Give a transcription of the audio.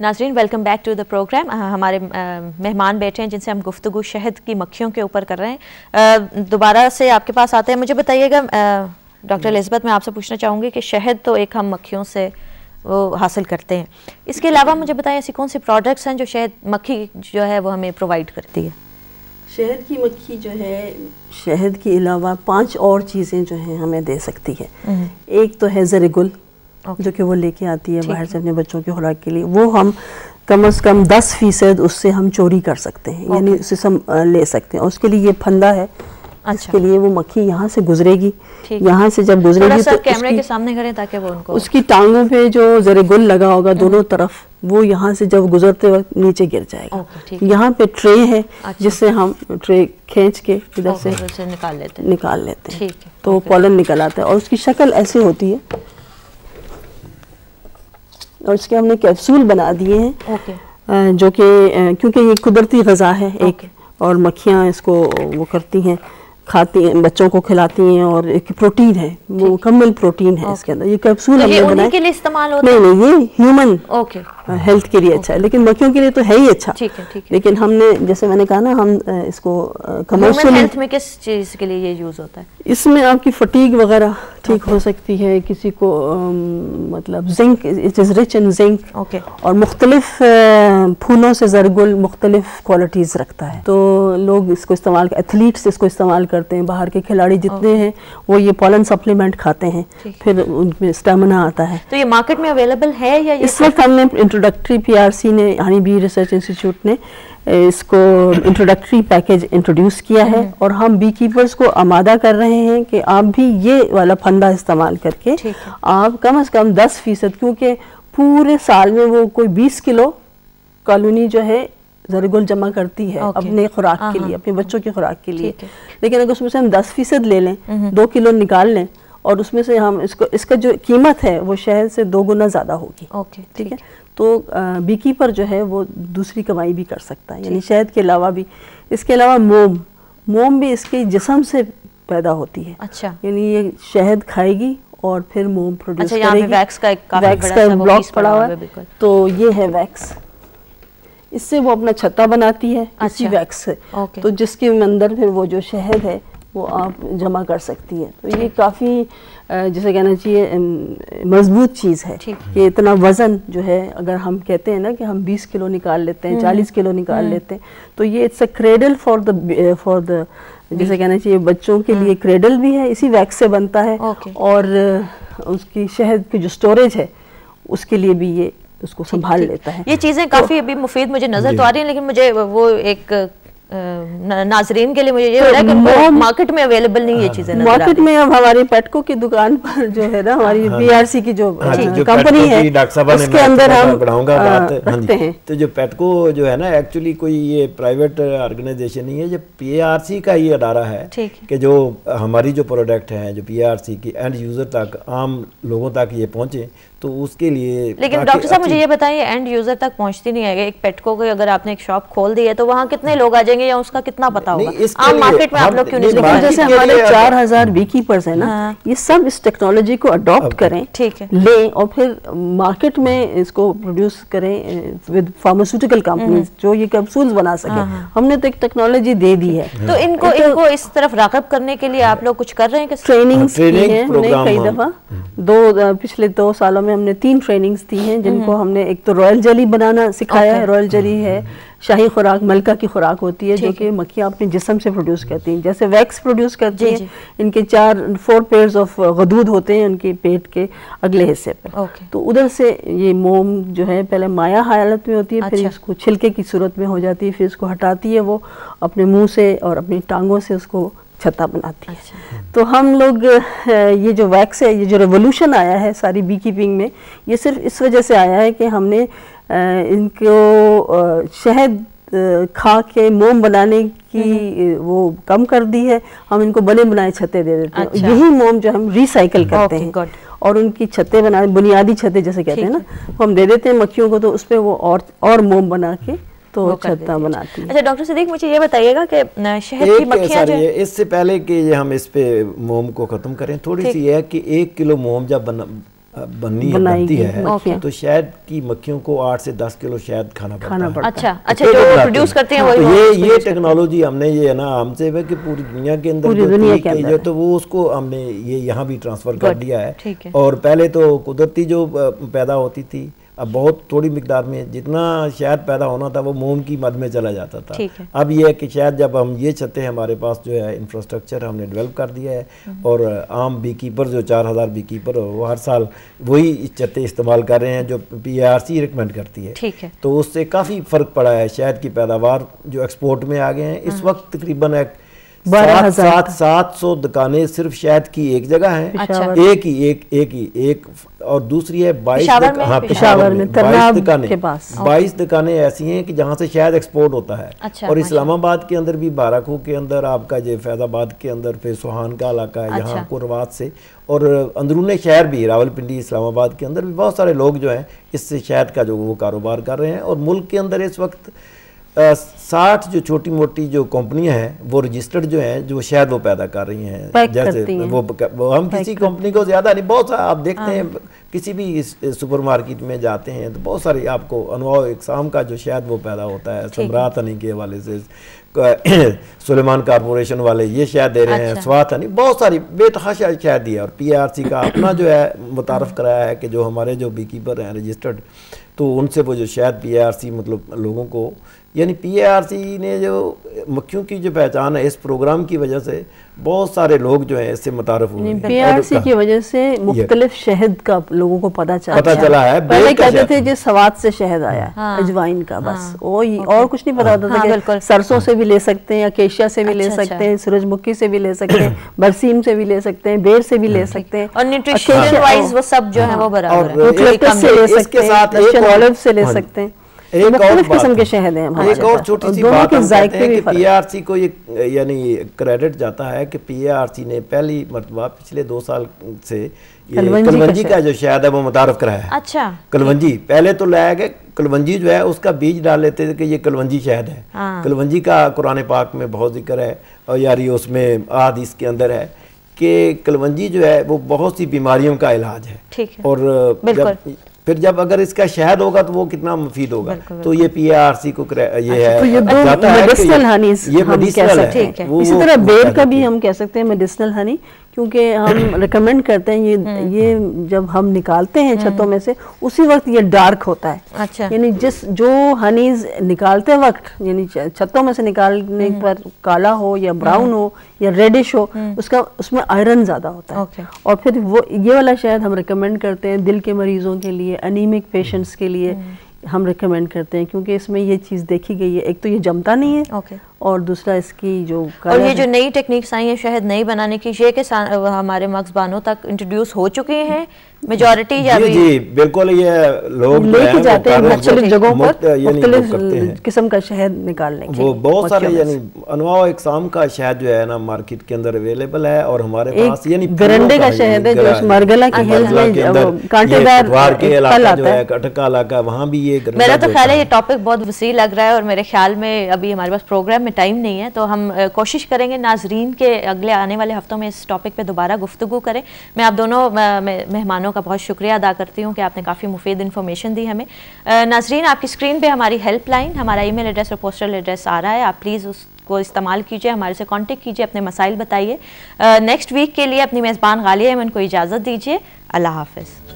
नाज़रीन welcome back to the program. हमारे मेहमान बैठे हैं जिनसे हम गुफ्तगू शहद की मक्खियों के ऊपर कर रहे हैं। दोबारा से आपके पास आते हैं। मुझे बताइएगा डॉक्टर एलिज़ाबेथ, मैं आपसे पूछना चाहूँगी कि शहद तो एक हम मक्खियों से वो हासिल करते हैं, इसके अलावा मुझे बताएं ऐसी कौन सी प्रोडक्ट्स हैं जो शहद मक्खी जो है वो हमें प्रोवाइड करती है? शहद की मक्खी जो है शहद के अलावा 5 और चीज़ें जो हैं हमें दे सकती है। एक तो है ज़रगुल, जो कि वो लेके आती है बाहर से अपने बच्चों की खुराक के लिए। वो हम कम से कम 10% उससे हम चोरी कर सकते हैं, यानी उससे हम ले सकते हैं। उसके लिए ये फंदा है, इसके लिए वो मक्खी यहाँ से गुजरेगी, यहाँ से जब गुजरेगी तो कैमरे के सामने करें ताकि वो उनको उसकी टांगों पे जो ज़रगुल लगा होगा दोनों तरफ, वो यहाँ से जब गुजरते वक्त नीचे गिर जाएगा। यहाँ पे ट्रे है जिससे हम ट्रे खींच के इधर से निकाल लेते हैं तो पॉलन निकल आता है। और उसकी शक्ल ऐसी होती है, और इसके हमने कैप्सूल बना दिए हैं जो कि क्योंकि ये कुदरती ग़िज़ा है एक, और मक्खियाँ इसको वो करती हैं, खाती हैं, बच्चों को खिलाती हैं, और एक प्रोटीन है, वो मुकम्मल प्रोटीन है इसके अंदर। ये कैप्सूल हमने बनाए के लिए इस्तेमाल होता है? नहीं, ये ह्यूमन हेल्थ के लिए अच्छा है, लेकिन मक्खियों के लिए तो है ही अच्छा। लेकिन हमने जैसे मैंने कहा ना, हम इसको कमर्शियल हेल्थ में किस चीज़ के लिए ये यूज़ होता है? इसमें आपकी फटीग वगैरह ठीक हो सकती है, किसी को मतलब zinc, it is rich in zinc, और मुख्तलिफ फूलों से ज़रगुल मुख्तलिफ क्वालिटीज़ रखता है, तो लोग इसको इस्तेमाल, एथलीट्स इसको इस्तेमाल करते हैं। बाहर के खिलाड़ी जितने हैं वो ये पॉलन सप्लीमेंट खाते हैं, फिर उनमें स्टेमिना आता है। तो ये मार्केट में अवेलेबल है या इस वक्त हमने इंट्रोडक्टरी PRC ने, हनी बी रिसर्च इंस्टीट्यूट ने इसको इंट्रोडक्टरी पैकेज इंट्रोड्यूस किया है, और हम बी कीपर्स को आमादा कर रहे हैं कि आप भी ये वाला फंदा इस्तेमाल करके आप कम से कम 10%, क्योंकि पूरे साल में वो कोई 20 किलो कॉलोनी जो है ज़रगुल जमा करती है अपने खुराक के लिए, अपने बच्चों की खुराक के लिए। लेकिन अगर उसमें से हम 10% ले लें, 2 किलो निकाल लें, और उसमें से हम इसका जो कीमत है वो शहद से 2 गुना ज़्यादा होगी। ठीक है, तो बी कीपर जो है वो दूसरी कमाई भी कर सकता है, यानी शहद के अलावा भी। इसके अलावा मोम भी इसके जिस्म से पैदा होती है। अच्छा, यानी ये शहद खाएगी और फिर मोम प्रोड्यूस करेगी। यहाँ पे वैक्स का ब्लॉक पड़ा हुआ है, तो ये है वैक्स, इससे वो अपना छत्ता बनाती है इसी वैक्स से। तो जिसके अंदर फिर वो जो शहद है वो आप जमा कर सकती है। तो ये काफ़ी जैसे कहना चाहिए मजबूत चीज़ है कि इतना वज़न जो है, अगर हम कहते हैं ना कि हम 20 किलो निकाल लेते हैं, 40 किलो निकाल लेते हैं, तो ये it's a cradle for the जैसे कहना चाहिए बच्चों के लिए क्रेडल भी है, इसी वैक्स से बनता है। और उसकी शहद की जो स्टोरेज है उसके लिए भी ये उसको संभाल लेता है। ये चीज़ें काफ़ी अभी मुफीद मुझे नज़र तो आ रही हैं, लेकिन मुझे वो एक नाजरीन के लिए मुझे ये हो रहा है कि मार्केट में अवेलेबल नहीं ये चीजें। मार्केट में अब हमारी पेटको की दुकान पर जो है ना, हमारी PRC की जो कंपनी है, उसके अंदर हम रखते हैं। तो जो पेटको जो है ना, एक्चुअली कोई ये प्राइवेट ऑर्गेनाइजेशन नहीं है, जो PRC का ये अदारा है कि जो हमारी जो प्रोडक्ट है जो PRC की एंड यूजर तक, आम लोगों तक ये पहुंचे, तो उसके लिए। लेकिन डॉक्टर साहब मुझे ये बताइए, एंड यूजर तक पहुंचती नहीं है। एक पेटको को अगर आपने एक शॉप खोल दी है तो वहाँ कितने लोग आ जाएंगे या उसका कितना पता होगा? आम मार्केट में आप लोग क्यों नहीं? जैसे हमारे 4000 बी कीपर्स है ना, ये सब इस टेक्नोलॉजी को अडॉप्ट करें, लें, और फिर मार्केट में इसको प्रोड्यूस करें विद फार्मास्यूटिकल कंपनीज जो ये कैप्सूल्स बना सके। हमने तो एक टेक्नोलॉजी दे दी है, तो इनको इस तरफ राग़िब करने के लिए आप लोग कुछ कर रहे हैं? ट्रेनिंग कई दफा पिछले 2 सालों में हमने 3 ट्रेनिंग्स दी हैं, जिनको हमने एक तो रॉयल जेली बनाना सिखाया है। रॉयल जेली है शाही खुराक, मलका की खुराक होती है, जो कि मक्खियाँ अपने जिस्म से प्रोड्यूस करती हैं, जैसे वैक्स प्रोड्यूस करती हैं। इनके 4 पेयर्स ऑफ गदूद होते हैं उनके पेट के अगले हिस्से पर। तो उधर से ये मोम जो है पहले माया हालत में होती है, फिर इसको छिलके की सूरत में हो जाती है, फिर इसको हटाती है वो अपने मुँह से और अपनी टांगों से उसको छत्ता बनाती है। तो हम लोग ये जो वैक्स है, ये जो रेवोल्यूशन आया है सारी बी कीपिंग में, ये सिर्फ इस वजह से आया है कि हमने इनको शहद खा के मोम बनाने की वो कम कर दी है। हम इनको बने बनाए छत्ते दे देते हैं। यही मोम जो हम रिसाइकल करते हैं और उनकी छत्ते बनाए, बुनियादी छत्ते जैसे कहते हैं ना, हम दे देते हैं मक्खियों को, तो उस पर वो और मोम बना के तो छत्ता बनाती है। अच्छा डॉक्टर सिद्दीक, मुझे ये बताइएगा कि शहद की मक्खियाँ जो है, इससे पहले कि हम इस पे मोम को ख़त्म करें, थोड़ी सी है कि 1 किलो मोम जब بنتی ہے تو شہد کی مکھیوں کو 8 سے 10 کلو شہد کھانا پڑتا ہے. اچھا جو پروڈیوس کرتے ہیں یہ ٹیکنالوجی ہم نے یہ نا ہم سے کہ پوری دنیا کے اندر جو تو وہ اس کو ہم نے یہ یہاں بھی ٹرانسفر کر دیا ہے. اور پہلے تو قدرتی جو پیدا ہوتی تھی, اب بہت تھوڑی مقدار میں جتنا شہد پیدا ہونا تھا وہ موم کی مد میں چلا جاتا تھا. اب یہ ہے کہ شاید جب ہم یہ چاہتے ہیں, ہمارے پاس جو ہے انفراسٹرکچر ہم نے ڈیولپ کر دیا ہے, اور عام بی کیپر جو 4000 بی کیپر وہ ہر سال وہی چتے استعمال کر رہے ہیں جو PARC ریکمینڈ کرتی ہے. تو اس سے کافی فرق پڑا ہے. شہد کی پیداوار جو ایکسپورٹ میں آ گئے ہیں اس وقت تقریباً 700 دکانیں صرف شہد کی ایک جگہ ہیں, ایک اور دوسری ہے 22 دکانیں ایسی ہیں کہ جہاں سے شہد ایکسپورٹ ہوتا ہے. اور اسلام آباد کے اندر بھی, بارہکھو کے اندر, آپ کا یہ فیض آباد کے اندر, پھر سوہان کا علاقہ ہے یہاں کو روات سے, اور اندرون شہر بھی راول پنڈی اسلام آباد کے اندر بھی بہت سارے لوگ جو ہیں اس سے شہد کا جو وہ کاروبار کر رہے ہیں. اور ملک کے اندر اس وقت 60 جو چھوٹی موٹی جو کمپنیاں ہیں وہ رجسٹرڈ جو ہیں جو شاید وہ پیدا کر رہی ہیں. جیسے وہ ہم کسی کمپنی کو زیادہ نہیں, بہت سارا آپ دیکھتے ہیں کسی بھی سپر مارکیٹ میں جاتے ہیں تو بہت ساری آپ کو انواع اقسام کا جو شاید وہ پیدا ہوتا ہے. سمرات ہنی کے حوالے سے سلیمان کارپوریشن والے یہ شہد دے رہے ہیں, سوات ہنی, بہت ساری بے تحاشا شہد دی ہے. اور PARC کا اپنا جو ہے متعارف کرایا ہے کہ جو ہمارے جو بی کیپر ہیں رجسٹرڈ, تو ان سے وہ جو شہد PARC مطلب لوگوں کو, یعنی PARC نے جو مکھیوں کی جو پہچان ہے اس پروگرام کی وجہ سے بہت سارے لوگ جو ہیں اس سے متعارف ہوئے ہیں. PARC کی وجہ سے مختلف شہد کا لوگوں کو پتہ چلا ہے. پہلے کہتے تھے جو سوات سے شہد آیا اجوائن کا, بس اور کچھ نہیں پتا ہوتا تھا کہ سرسوں سے بھی لے سکتے ہیں, اکیشیا سے بھی لے سکتے ہیں, سورج مکھی سے بھی لے سکتے ہیں, برسیم سے بھی لے سکتے ہیں, بیر سے بھی لے سکتے ہیں, اور نیوٹریشن وائز وہ سب جو ہیں وہ برابر ہیں, یوکلپٹس سے لے سکتے ہیں, رشین آلو سے لے سکتے ہیں. مختلف قسم کے شہد ہیں. ایک اور چھوٹی سی بات کہتے ہیں کہ PARC کو یہ یعنی کریڈٹ جاتا ہے کہ PARC نے پہلی مرتبہ پچھلے 2 سال سے کلونجی کا جو شہد ہے وہ متعارف کرایا ہے. اچھا, کلونجی پہلے تو لایا گیا, کلونجی جو ہے اس کا بیج ڈال لیتے تھے کہ یہ کلونجی شہد ہے. کلونجی کا قرآن پاک میں بہت ذکر ہے, اور یاری اس میں حدیث کے اندر ہے کہ کلونجی جو ہے وہ بہت سی بیماریوں کا علاج ہے. اور پھر جب اگر اس کا شہد ہوگا تو وہ کتنا مفید ہوگا. تو یہ PARC کو یہ ہے, میڈیسنل ہنی ہم کہہ سکتے ہیں. اسی طرح بیر کا بھی ہم کہہ سکتے ہیں میڈیسنل ہنی, کیونکہ ہم ریکمینڈ کرتے ہیں یہ جب ہم نکالتے ہیں چھتوں میں سے اسی وقت یہ ڈارک ہوتا ہے. یعنی جو ہنیز نکالتے وقت یعنی چھتوں میں سے نکالنے پر کالا ہو یا براؤن ہو یا ریڈش ہو, اس میں آئرن زیادہ ہوتا ہے. اور پھر وہ یہ والا شہد ہم ریکمینڈ کرتے ہیں دل کے مریضوں کے لیے, انیمک پیشنٹس کے لیے ہم ریکمینڈ کرتے ہیں, کیونکہ اس میں یہ چیز دیکھی گئی ہے, ایک تو یہ جمتا نہیں ہے, اور دوسرا اس کی جو اور یہ جو نئی ٹیکنیکس آئی ہیں شہد نہیں بنانے کی, یہ کہ ہمارے مغز بانوں تک انٹروڈیوس ہو چکی ہیں میجورٹی, یا جی بالکل, یہ لوگ لے کے جاتے ہیں مختلف جگہوں پر مختلف قسم کا شہد نکالنے کے, وہ بہت سارے یعنی انواع اقسام کا شہد جو ہے نا مارکیٹ کے اندر اویلیبل ہے. اور ہمارے پاس یعنی گرنڈے کا شہد ہے جو مرگلا کی ہلز میں کانٹے دار کے علاقہ جو ہے, کٹکا علاقہ, وہاں بھی یہ. میرا تو خیال ہے یہ ٹاپک بہت وسیع لگ رہا ہے, اور میرے خیال میں ابھی ہمارے پاس پروگرام میں ٹائم نہیں ہے, تو ہم کوشش کریں گے ناظرین کے اگلے آنے والے ہفتوں میں اس ٹاپک پہ دوبارہ گفتگو کریں. میں آپ دونوں مہمانوں کا بہت شکریہ ادا کرتی ہوں کہ آپ نے کافی مفید انفارمیشن دی ہمیں. ناظرین, آپ کی اسکرین پہ ہماری ہیلپ لائن, ہمارا ای میل ایڈریس اور پوسٹل ایڈریس آ رہا ہے, آپ پلیز اس کو استعمال کیجئے, ہمارے سے کانٹیکٹ کیجئے, اپنے مسائل بتائیے. نیکسٹ ویک کے لیے اپنی میزبان غالیہ ایمن کو اجازت دیجیے. اللہ حافظ.